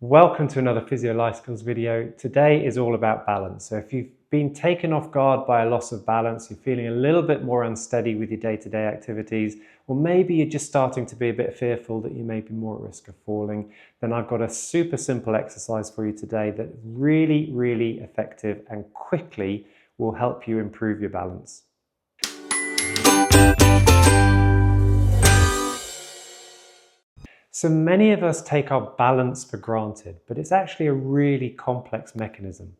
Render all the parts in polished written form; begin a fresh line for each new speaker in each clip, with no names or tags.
Welcome to another Physio Life Skills video. Today is all about balance. So if you've been taken off guard by a loss of balance, you're feeling a little bit more unsteady with your day-to-day activities, or maybe you're just starting to be a bit fearful that you may be more at risk of falling, then I've got a super simple exercise for you today that is really effective and quickly will help you improve your balance. So many of us take our balance for granted, but it's actually a really complex mechanism.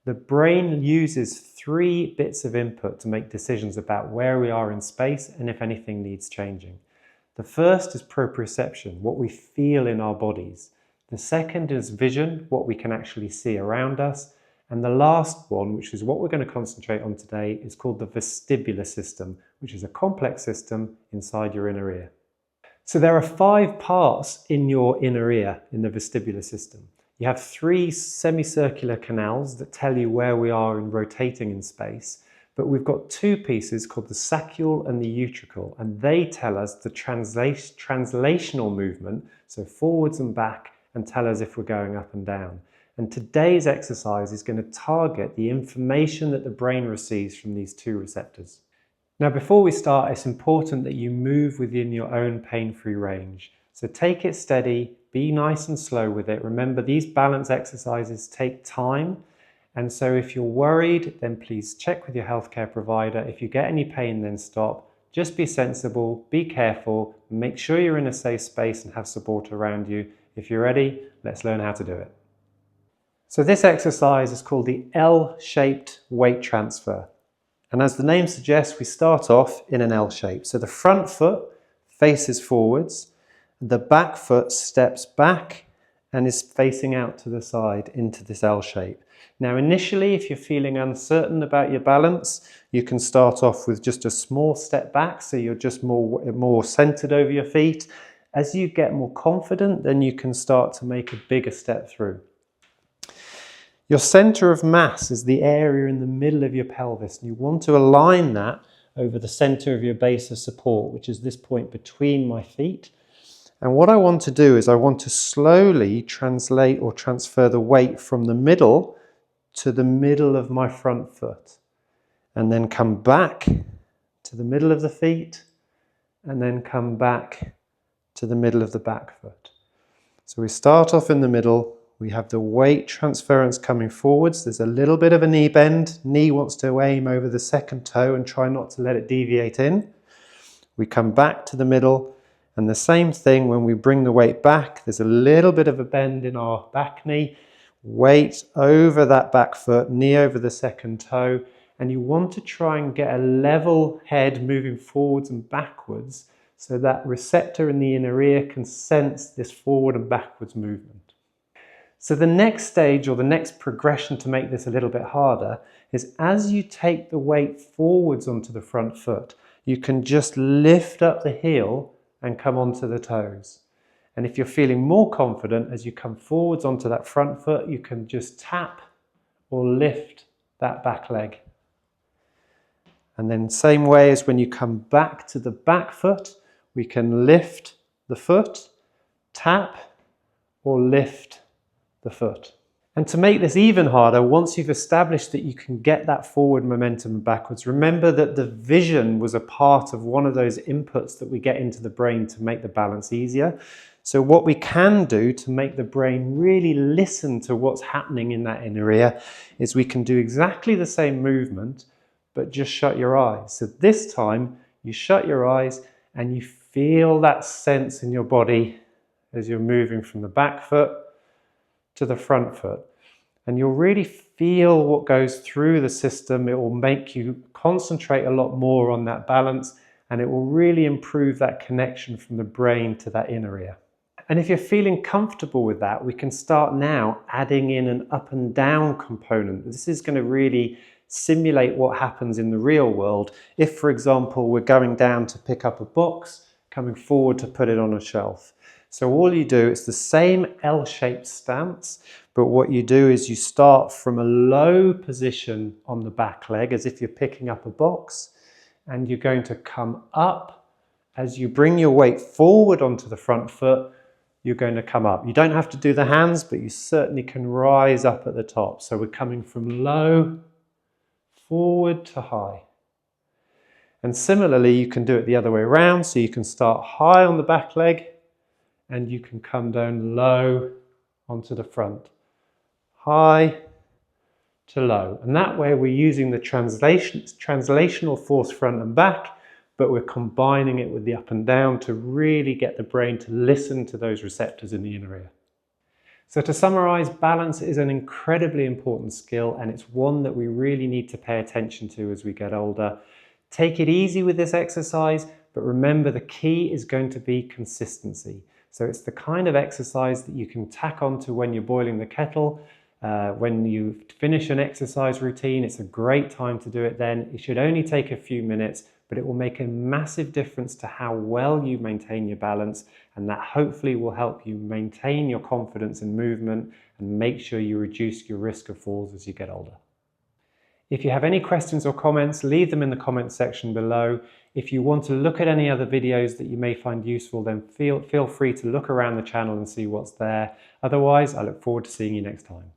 The brain uses 3 bits of input to make decisions about where we are in space and if anything needs changing. The first is proprioception, what we feel in our bodies. The second is vision, what we can actually see around us. And the last one, which is what we're going to concentrate on today, is called the vestibular system, which is a complex system inside your inner ear. So there are 5 parts in your inner ear in the vestibular system. You have 3 semicircular canals that tell you where we are in rotating in space, but we've got 2 pieces called the saccule and the utricle, and they tell us the translational movement, so forwards and back, and tell us if we're going up and down. And today's exercise is going to target the information that the brain receives from these 2 receptors. Now, before we start, it's important that you move within your own pain-free range. So take it steady, be nice and slow with it. Remember, these balance exercises take time. And so if you're worried, then please check with your healthcare provider. If you get any pain, then stop. Just be sensible, be careful, make sure you're in a safe space and have support around you. If you're ready, let's learn how to do it. So this exercise is called the L-shaped weight transfer. And as the name suggests, we start off in an L shape. So the front foot faces forwards, the back foot steps back and is facing out to the side into this L shape. Now initially, if you're feeling uncertain about your balance, you can start off with just a small step back, so you're just more centered over your feet. As you get more confident, then you can start to make a bigger step through. Your center of mass is the area in the middle of your pelvis, and you want to align that over the center of your base of support, which is this point between my feet. And what I want to do is I want to slowly translate or transfer the weight from the middle to the middle of my front foot, and then come back to the middle of the feet, and then come back to the middle of the back foot. So we start off in the middle. We have the weight transference coming forwards. There's a little bit of a knee bend. Knee wants to aim over the second toe and try not to let it deviate in. We come back to the middle, and the same thing when we bring the weight back. There's a little bit of a bend in our back knee. Weight over that back foot, knee over the second toe, and you want to try and get a level head moving forwards and backwards so that receptor in the inner ear can sense this forward and backwards movement. So the next stage, or the next progression to make this a little bit harder, is as you take the weight forwards onto the front foot, you can just lift up the heel and come onto the toes. And if you're feeling more confident, as you come forwards onto that front foot, you can just tap or lift that back leg. And then same way as when you come back to the back foot, we can lift the foot, tap or lift the foot. And to make this even harder, once you've established that you can get that forward momentum backwards, remember that the vision was a part of one of those inputs that we get into the brain to make the balance easier. So what we can do to make the brain really listen to what's happening in that inner ear is we can do exactly the same movement, but just shut your eyes. So this time you shut your eyes and you feel that sense in your body as you're moving from the back foot to the front foot, and you'll really feel what goes through the system. It will make you concentrate a lot more on that balance, and it will really improve that connection from the brain to that inner ear. And if you're feeling comfortable with that, we can start now adding in an up and down component. This is going to really simulate what happens in the real world. If, for example, we're going down to pick up a box, coming forward to put it on a shelf. So all you do is the same L-shaped stance, but what you do is you start from a low position on the back leg as if you're picking up a box, and you're going to come up as you bring your weight forward onto the front foot you're going to come up. You don't have to do the hands, but you certainly can rise up at the top. So we're coming from low, forward to high. And similarly, you can do it the other way around. So you can start high on the back leg and you can come down low onto the front. High to low. And that way we're using the translational force front and back, but we're combining it with the up and down to really get the brain to listen to those receptors in the inner ear. So to summarize, balance is an incredibly important skill, and it's one that we really need to pay attention to as we get older. Take it easy with this exercise, but remember the key is going to be consistency. So it's the kind of exercise that you can tack onto when you're boiling the kettle. When you finish an exercise routine, it's a great time to do it then. It should only take a few minutes, but it will make a massive difference to how well you maintain your balance, and that hopefully will help you maintain your confidence in movement and make sure you reduce your risk of falls as you get older. If you have any questions or comments, leave them in the comments section below. If you want to look at any other videos that you may find useful, then feel free to look around the channel and see what's there. Otherwise, I look forward to seeing you next time.